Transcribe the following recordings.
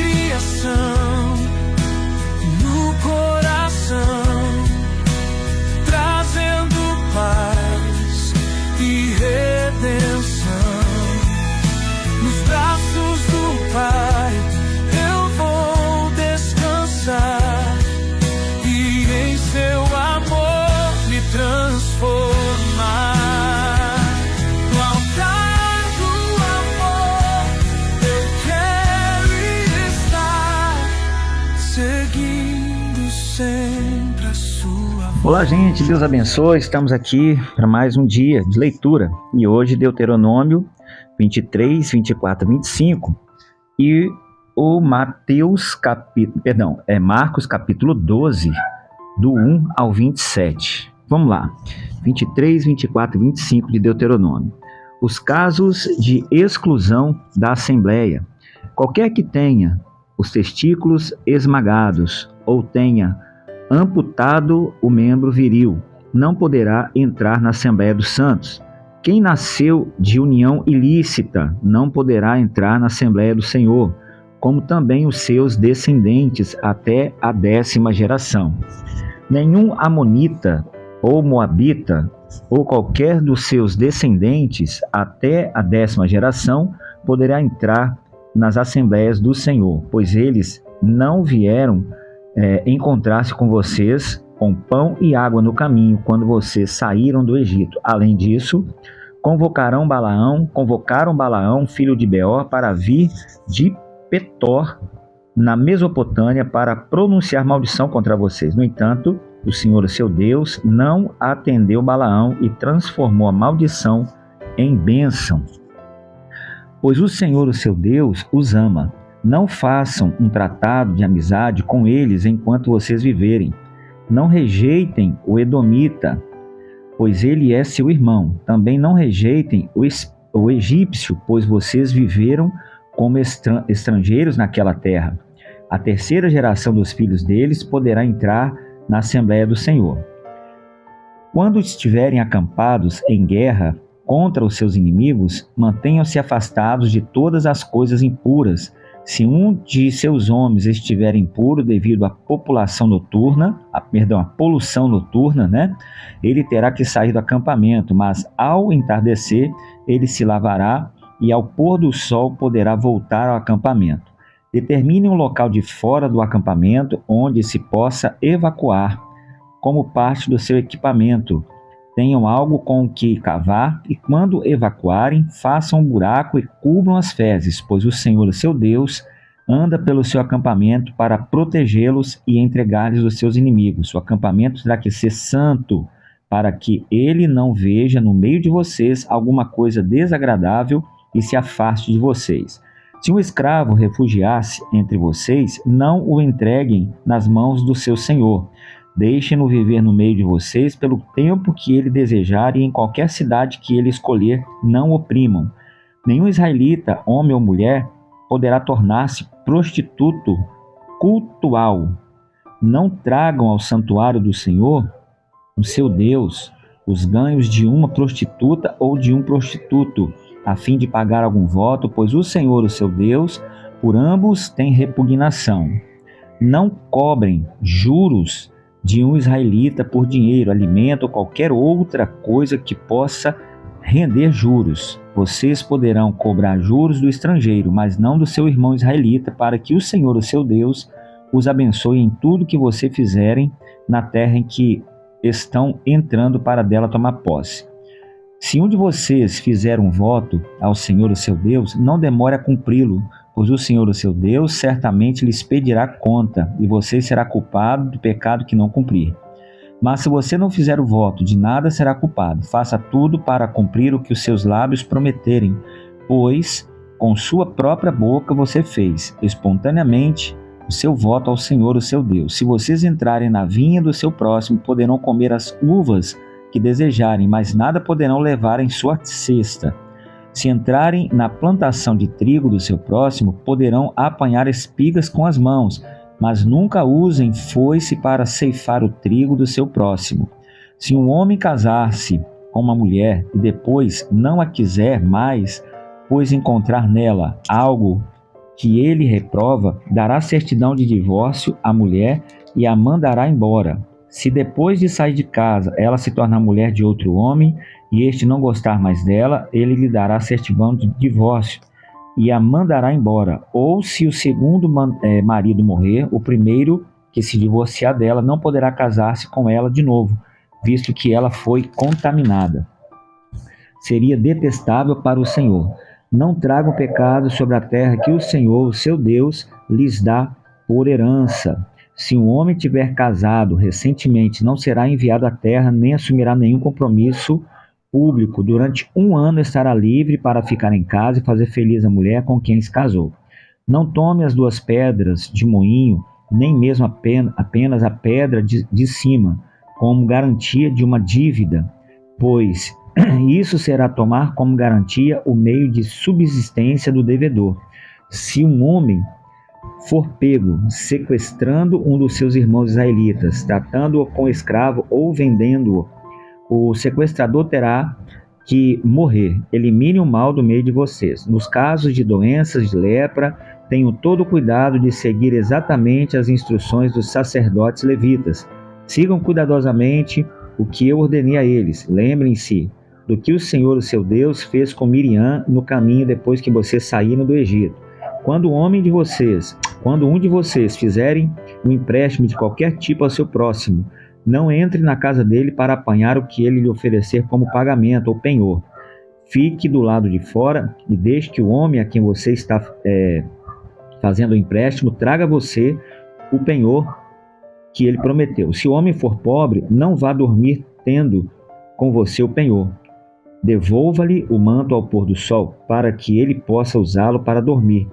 criação, no coração, trazendo paz e redenção. Nos braços do Pai eu vou descansar e em seu amor me transformar. No altar do amor eu quero estar, seguindo sempre a sua voz. Olá, gente, Deus abençoe. Estamos aqui para mais um dia de leitura e hoje Deuteronômio 23, 24, 25 e o Marcos capítulo 12, do 1 ao 27. Vamos lá, 23, 24 e 25 de Deuteronômio. Os casos de exclusão da Assembleia. Qualquer que tenha os testículos esmagados ou tenha amputado o membro viril, não poderá entrar na Assembleia dos Santos. Quem nasceu de união ilícita não poderá entrar na Assembleia do Senhor, como também os seus descendentes até a 10ª geração. Nenhum amonita ou moabita ou qualquer dos seus descendentes até a 10ª geração poderá entrar nas Assembleias do Senhor, pois eles não vieram encontrar-se com vocês com pão e água no caminho, quando vocês saíram do Egito. Além disso, convocaram Balaão, filho de Beor, para vir de Petor, na Mesopotâmia, para pronunciar maldição contra vocês. No entanto, o Senhor, seu Deus, não atendeu Balaão e transformou a maldição em bênção. Pois o Senhor, o seu Deus, os ama. Não façam um tratado de amizade com eles enquanto vocês viverem. Não rejeitem o edomita, pois ele é seu irmão. Também não rejeitem o egípcio, pois vocês viveram como estrangeiros naquela terra. A 3ª geração dos filhos deles poderá entrar na Assembleia do Senhor. Quando estiverem acampados em guerra contra os seus inimigos, mantenham-se afastados de todas as coisas impuras. Se um de seus homens estiver impuro devido à poluição noturna, ele terá que sair do acampamento, mas ao entardecer ele se lavará e ao pôr do sol poderá voltar ao acampamento. Determine um local de fora do acampamento onde se possa evacuar como parte do seu equipamento. Tenham algo com o que cavar e quando evacuarem, façam um buraco e cubram as fezes, pois o Senhor, seu Deus, anda pelo seu acampamento para protegê-los e entregar-lhes os seus inimigos. O acampamento terá que ser santo, para que ele não veja no meio de vocês alguma coisa desagradável e se afaste de vocês. Se um escravo refugiar-se entre vocês, não o entreguem nas mãos do seu senhor. Deixem-no viver no meio de vocês pelo tempo que ele desejar e em qualquer cidade que ele escolher, não oprimam. Nenhum israelita, homem ou mulher, poderá tornar-se prostituto cultual. Não tragam ao santuário do Senhor, o seu Deus, os ganhos de uma prostituta ou de um prostituto, a fim de pagar algum voto, pois o Senhor, o seu Deus, por ambos tem repugnação. Não cobrem juros de um israelita por dinheiro, alimento ou qualquer outra coisa que possa render juros. Vocês poderão cobrar juros do estrangeiro, mas não do seu irmão israelita, para que o Senhor, o seu Deus, os abençoe em tudo que vocês fizerem na terra em que estão entrando para dela tomar posse. Se um de vocês fizer um voto ao Senhor, o seu Deus, não demore a cumpri-lo, pois o Senhor, o seu Deus, certamente lhes pedirá conta, e você será culpado do pecado que não cumprir. Mas se você não fizer o voto, de nada será culpado. Faça tudo para cumprir o que os seus lábios prometerem, pois com sua própria boca você fez, espontaneamente, o seu voto ao Senhor, o seu Deus. Se vocês entrarem na vinha do seu próximo, poderão comer as uvas que desejarem, mas nada poderão levar em sua cesta. Se entrarem na plantação de trigo do seu próximo, poderão apanhar espigas com as mãos, mas nunca usem foice para ceifar o trigo do seu próximo. Se um homem casar-se com uma mulher e depois não a quiser mais, pois encontrar nela algo que ele reprova, dará certidão de divórcio à mulher e a mandará embora. Se depois de sair de casa ela se tornar mulher de outro homem e este não gostar mais dela, ele lhe dará certidão de divórcio e a mandará embora. Ou se o segundo marido morrer, o primeiro que se divorciar dela não poderá casar-se com ela de novo, visto que ela foi contaminada. Seria detestável para o Senhor. Não tragam pecado sobre a terra que o Senhor, o seu Deus, lhes dá por herança. Se um homem tiver casado recentemente, não será enviado à terra, nem assumirá nenhum compromisso público. Durante 1 ano estará livre para ficar em casa e fazer feliz a mulher com quem se casou. Não tome as 2 pedras de moinho, nem mesmo apenas a pedra de cima, como garantia de uma dívida, pois isso será tomar como garantia o meio de subsistência do devedor. Se um homem for pego sequestrando um dos seus irmãos israelitas, tratando-o com escravo ou vendendo-o, o sequestrador terá que morrer. Elimine o mal do meio de vocês. Nos casos de doenças de lepra, tenham todo o cuidado de seguir exatamente as instruções dos sacerdotes levitas. Sigam cuidadosamente o que eu ordenei a eles. Lembrem-se do que o Senhor, o seu Deus, fez com Miriam no caminho depois que vocês saíram do Egito. Quando um de vocês fizerem um empréstimo de qualquer tipo ao seu próximo, não entre na casa dele para apanhar o que ele lhe oferecer como pagamento ou penhor. Fique do lado de fora e deixe que o homem a quem você está fazendo o empréstimo traga a você o penhor que ele prometeu. Se o homem for pobre, não vá dormir tendo com você o penhor. Devolva-lhe o manto ao pôr do sol, para que ele possa usá-lo para dormir.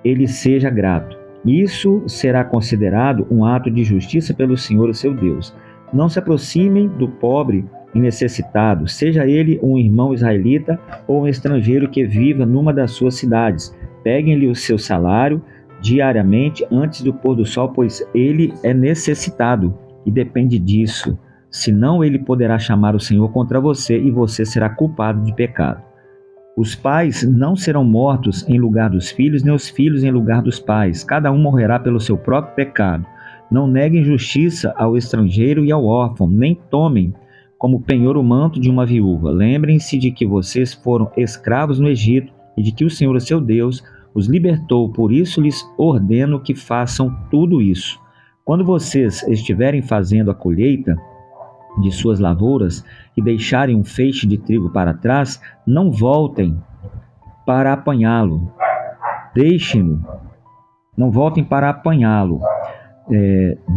Ele seja grato. Isso será considerado um ato de justiça pelo Senhor, o seu Deus. Não se aproximem do pobre e necessitado, seja ele um irmão israelita ou um estrangeiro que viva numa das suas cidades. Peguem-lhe o seu salário diariamente antes do pôr do sol, pois ele é necessitado e depende disso. Senão ele poderá chamar o Senhor contra você e você será culpado de pecado. Os pais não serão mortos em lugar dos filhos, nem os filhos em lugar dos pais. Cada um morrerá pelo seu próprio pecado. Não neguem justiça ao estrangeiro e ao órfão, nem tomem como penhor o manto de uma viúva. Lembrem-se de que vocês foram escravos no Egito e de que o Senhor, seu Deus, os libertou. Por isso lhes ordeno que façam tudo isso. Quando vocês estiverem fazendo a colheita de suas lavouras e deixarem um feixe de trigo para trás, não voltem para apanhá-lo. Deixem-no. Não voltem para apanhá-lo.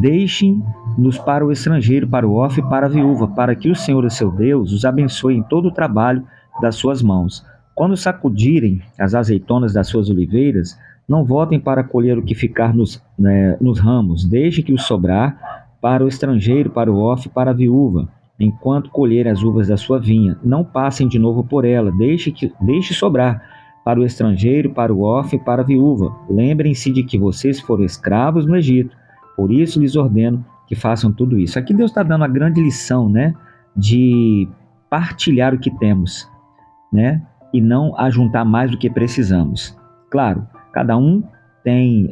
Deixem-nos para o estrangeiro, para o órfão e para a viúva, para que o Senhor, o seu Deus, os abençoe em todo o trabalho das suas mãos. Quando sacudirem as azeitonas das suas oliveiras, não voltem para colher o que ficar nos ramos. Deixe que o sobrar para o estrangeiro, para o órfão e para a viúva, enquanto colherem as uvas da sua vinha. Não passem de novo por ela. Deixe sobrar para o estrangeiro, para o órfão e para a viúva. Lembrem-se de que vocês foram escravos no Egito. Por isso lhes ordeno que façam tudo isso. Aqui Deus está dando uma grande lição, de partilhar o que temos, e não ajuntar mais do que precisamos. Claro, cada um tem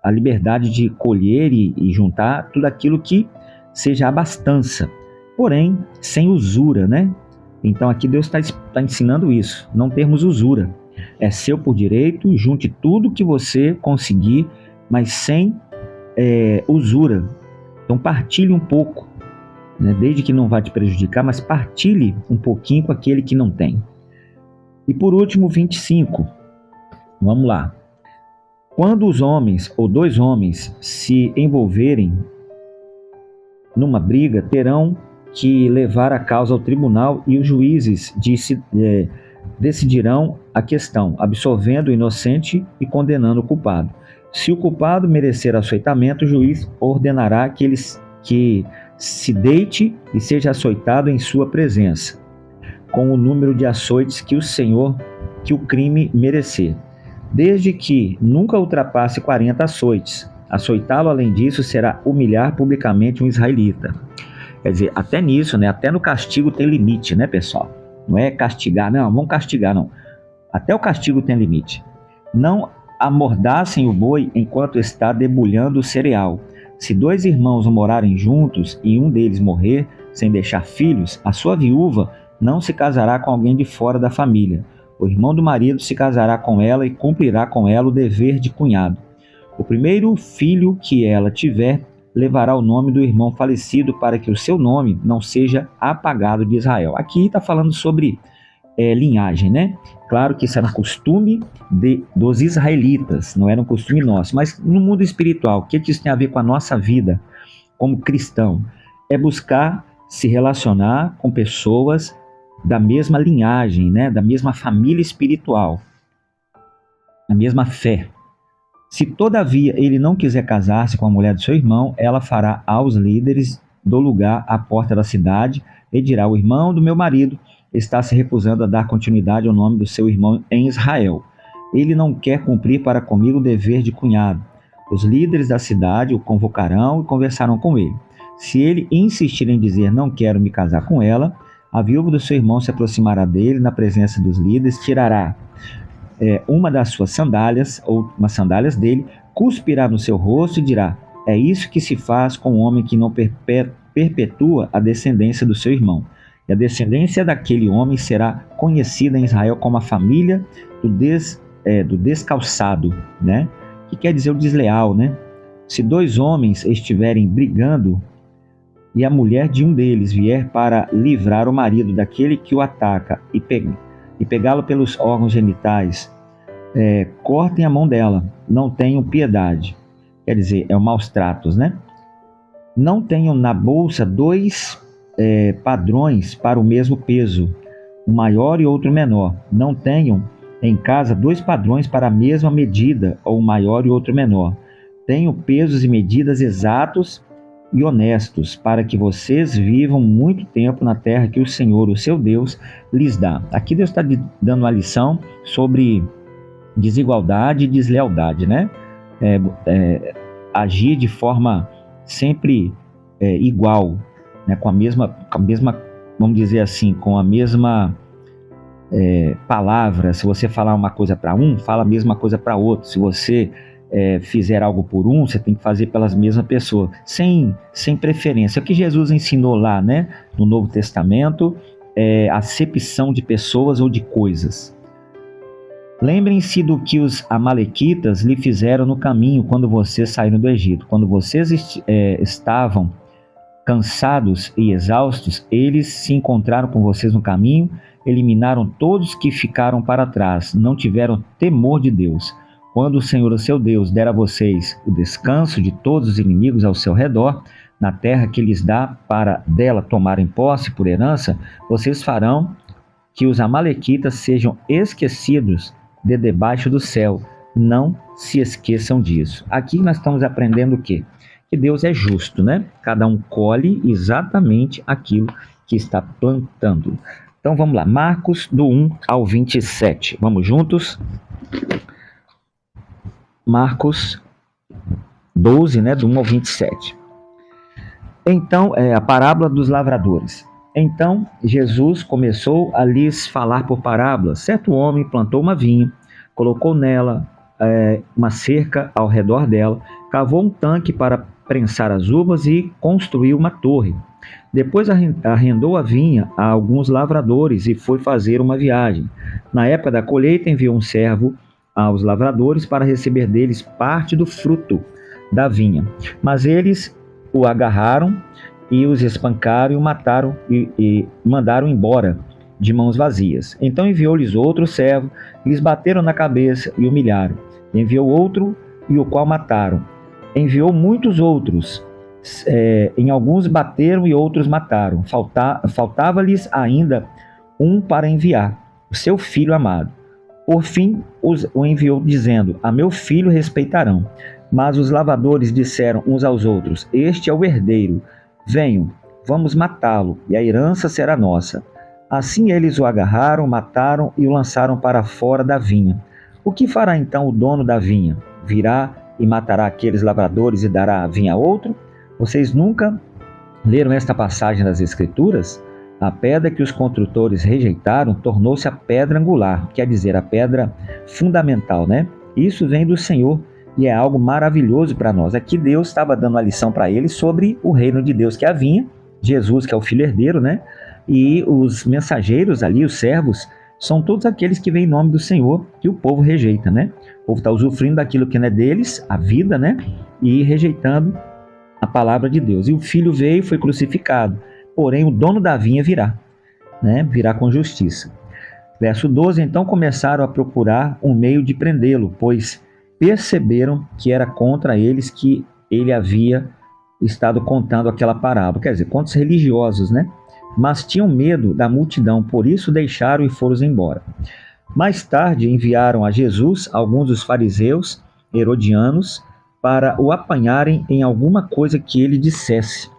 a liberdade de colher e juntar tudo aquilo que seja abastança, porém sem usura, Então aqui Deus está ensinando isso, não termos usura. É seu por direito, junte tudo que você conseguir, mas sem usura. Então partilhe um pouco, desde que não vá te prejudicar, mas partilhe um pouquinho com aquele que não tem. E por último, 25. Vamos lá. Quando os homens ou 2 homens se envolverem numa briga, terão que levar a causa ao tribunal e os juízes decidirão a questão, absolvendo o inocente e condenando o culpado. Se o culpado merecer açoitamento, o juiz ordenará que se deite e seja açoitado em sua presença, com o número de açoites que o crime merecer, desde que nunca ultrapasse 40 açoites. Açoitá-lo, além disso, será humilhar publicamente um israelita. Quer dizer, até nisso, até no castigo tem limite, pessoal? Não é castigar, não, vamos castigar, não. Até o castigo tem limite. Não amordaçem o boi enquanto está debulhando o cereal. Se 2 irmãos morarem juntos e um deles morrer sem deixar filhos, a sua viúva não se casará com alguém de fora da família. O irmão do marido se casará com ela e cumprirá com ela o dever de cunhado. O primeiro filho que ela tiver levará o nome do irmão falecido para que o seu nome não seja apagado de Israel. Aqui está falando sobre linhagem, né? Claro que isso era um costume dos israelitas, não era um costume nosso. Mas no mundo espiritual, o que isso tem a ver com a nossa vida como cristão? É buscar se relacionar com pessoas da mesma linhagem, né? Da mesma família espiritual, da mesma fé. Se todavia ele não quiser casar-se com a mulher do seu irmão, ela fará aos líderes do lugar à porta da cidade e dirá: o irmão do meu marido está se recusando a dar continuidade ao nome do seu irmão em Israel. Ele não quer cumprir para comigo o dever de cunhado. Os líderes da cidade o convocarão e conversarão com ele. Se ele insistir em dizer não quero me casar com ela, a viúva do seu irmão se aproximará dele na presença dos líderes, tirará uma das suas sandálias, ou umas sandálias dele, cuspirá no seu rosto e dirá: é isso que se faz com o homem que não perpetua a descendência do seu irmão. E a descendência daquele homem será conhecida em Israel como a família do descalçado, né? Que quer dizer o desleal, né? Se 2 homens estiverem brigando e a mulher de um deles vier para livrar o marido daquele que o ataca e pegá-lo pelos órgãos genitais, cortem a mão dela, não tenham piedade. Quer dizer, é o maus tratos, né? Não tenham na bolsa 2 padrões para o mesmo peso, um maior e outro menor. Não tenham em casa 2 padrões para a mesma medida, ou um maior e outro menor. Tenham pesos e medidas exatos e honestos, para que vocês vivam muito tempo na terra que o Senhor, o seu Deus, lhes dá. Aqui Deus está dando uma lição sobre desigualdade e deslealdade, né? Agir de forma sempre igual, né? Com a mesma, vamos dizer assim, com a mesma palavra. Se você falar uma coisa para um, fala a mesma coisa para outro. Se você fizer algo por um, você tem que fazer pelas mesmas pessoas, sem preferência. É o que Jesus ensinou lá, né? No Novo Testamento, acepção de pessoas ou de coisas. Lembrem-se do que os amalequitas lhe fizeram no caminho quando vocês saíram do Egito. Quando vocês estavam cansados e exaustos, eles se encontraram com vocês no caminho, eliminaram todos que ficaram para trás, não tiveram temor de Deus. Quando o Senhor, o seu Deus, der a vocês o descanso de todos os inimigos ao seu redor, na terra que lhes dá para dela tomarem posse por herança, vocês farão que os amalequitas sejam esquecidos de debaixo do céu. Não se esqueçam disso. Aqui nós estamos aprendendo o quê? Que Deus é justo, né? Cada um colhe exatamente aquilo que está plantando. Então vamos lá, Marcos do 1 ao 27. Vamos juntos? Marcos 12, né? Do 1 ao 27. Então, a parábola dos lavradores. Então Jesus começou a lhes falar por parábolas. Certo homem plantou uma vinha, colocou nela uma cerca ao redor dela, cavou um tanque para prensar as uvas e construiu uma torre. Depois arrendou a vinha a alguns lavradores e foi fazer uma viagem. Na época da colheita enviou um servo aos lavradores para receber deles parte do fruto da vinha. Mas eles o agarraram e os espancaram e o mataram e mandaram embora de mãos vazias. Então enviou-lhes outro servo, lhes bateram na cabeça e humilharam. Enviou outro, e o qual mataram. Enviou muitos outros, em alguns bateram e outros mataram. Faltava-lhes ainda um para enviar, o seu filho amado. Por fim o enviou dizendo: a meu filho respeitarão. Mas os lavradores disseram uns aos outros: este é o herdeiro, venham, vamos matá-lo, e a herança será nossa. Assim eles o agarraram, mataram e o lançaram para fora da vinha. O que fará então o dono da vinha? Virá e matará aqueles lavradores e dará a vinha a outro? Vocês nunca leram esta passagem das Escrituras? A pedra que os construtores rejeitaram tornou-se a pedra angular, quer dizer, a pedra fundamental, né? Isso vem do Senhor e é algo maravilhoso para nós. Aqui Deus estava dando a lição para eles sobre o reino de Deus que havia, Jesus que é o filho herdeiro, né? E os mensageiros ali, os servos, são todos aqueles que vêm em nome do Senhor que o povo rejeita, né? O povo está usufruindo daquilo que não é deles, a vida, né? E rejeitando a palavra de Deus. E o filho veio e foi crucificado, porém o dono da vinha virá, né? Virá com justiça. Verso 12, então começaram a procurar um meio de prendê-lo, pois perceberam que era contra eles que ele havia estado contando aquela parábola, quer dizer, contra os religiosos, né? Mas tinham medo da multidão, por isso deixaram e foram embora. Mais tarde enviaram a Jesus alguns dos fariseus herodianos para o apanharem em alguma coisa que ele dissesse,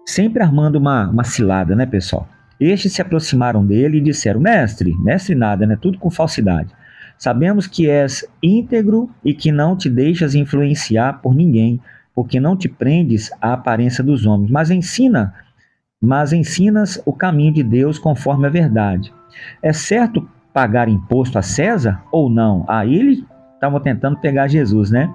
sempre armando uma cilada, né, pessoal? Estes se aproximaram dele e disseram: mestre nada, né? Tudo com falsidade. Sabemos que és íntegro e que não te deixas influenciar por ninguém, porque não te prendes à aparência dos homens, mas ensinas o caminho de Deus conforme a verdade. É certo pagar imposto a César ou não? Aí eles estavam tentando pegar Jesus, né?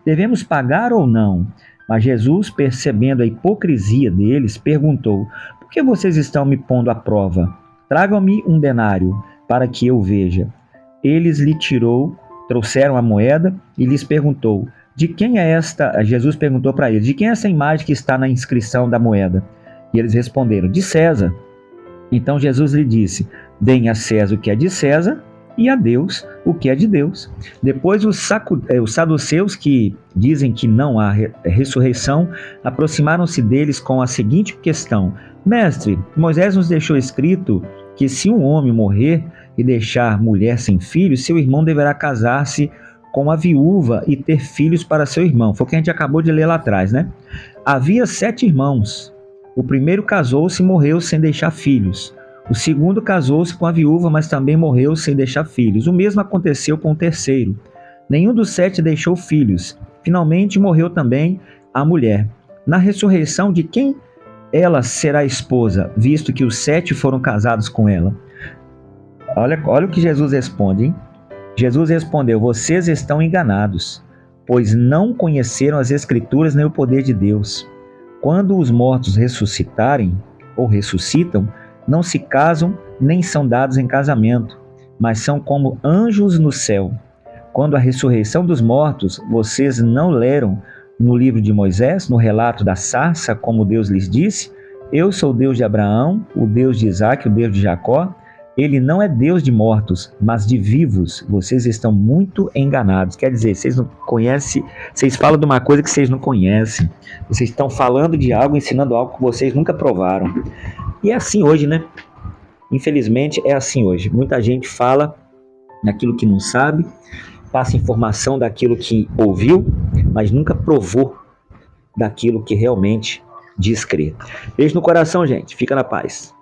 Devemos pagar ou não? Mas Jesus, percebendo a hipocrisia deles, perguntou: por que vocês estão me pondo à prova? Tragam-me um denário, para que eu veja. Eles lhe trouxeram a moeda e lhes perguntou: de quem é esta? Jesus perguntou para eles: de quem é essa imagem que está na inscrição da moeda? E eles responderam: de César. Então Jesus lhe disse: deem a César o que é de César e a Deus o que é de Deus. Depois os saduceus, que dizem que não há ressurreição, aproximaram-se deles com a seguinte questão: mestre, Moisés nos deixou escrito que se um homem morrer e deixar mulher sem filhos, seu irmão deverá casar-se com a viúva e ter filhos para seu irmão. Foi o que a gente acabou de ler lá atrás, né? Havia 7 irmãos. O primeiro casou-se e morreu sem deixar filhos. O segundo casou-se com a viúva, mas também morreu sem deixar filhos. O mesmo aconteceu com o terceiro. Nenhum dos 7 deixou filhos. Finalmente morreu também a mulher. Na ressurreição, de quem ela será esposa, visto que os 7 foram casados com ela? Olha o que Jesus responde, hein? Jesus respondeu: vocês estão enganados, pois não conheceram as Escrituras nem o poder de Deus. Quando os mortos ressuscitarem ou ressuscitam, não se casam nem são dados em casamento, mas são como anjos no céu. Quando a ressurreição dos mortos, vocês não leram no livro de Moisés, no relato da sarça, como Deus lhes disse: eu sou o Deus de Abraão, o Deus de Isaque, o Deus de Jacó. Ele não é Deus de mortos, mas de vivos. Vocês estão muito enganados. Quer dizer, vocês não conhecem, vocês falam de uma coisa que vocês não conhecem. Vocês estão falando de algo, ensinando algo que vocês nunca provaram. E é assim hoje, né? Infelizmente é assim hoje. Muita gente fala daquilo que não sabe, passa informação daquilo que ouviu, mas nunca provou daquilo que realmente diz crer. Beijo no coração, gente. Fica na paz.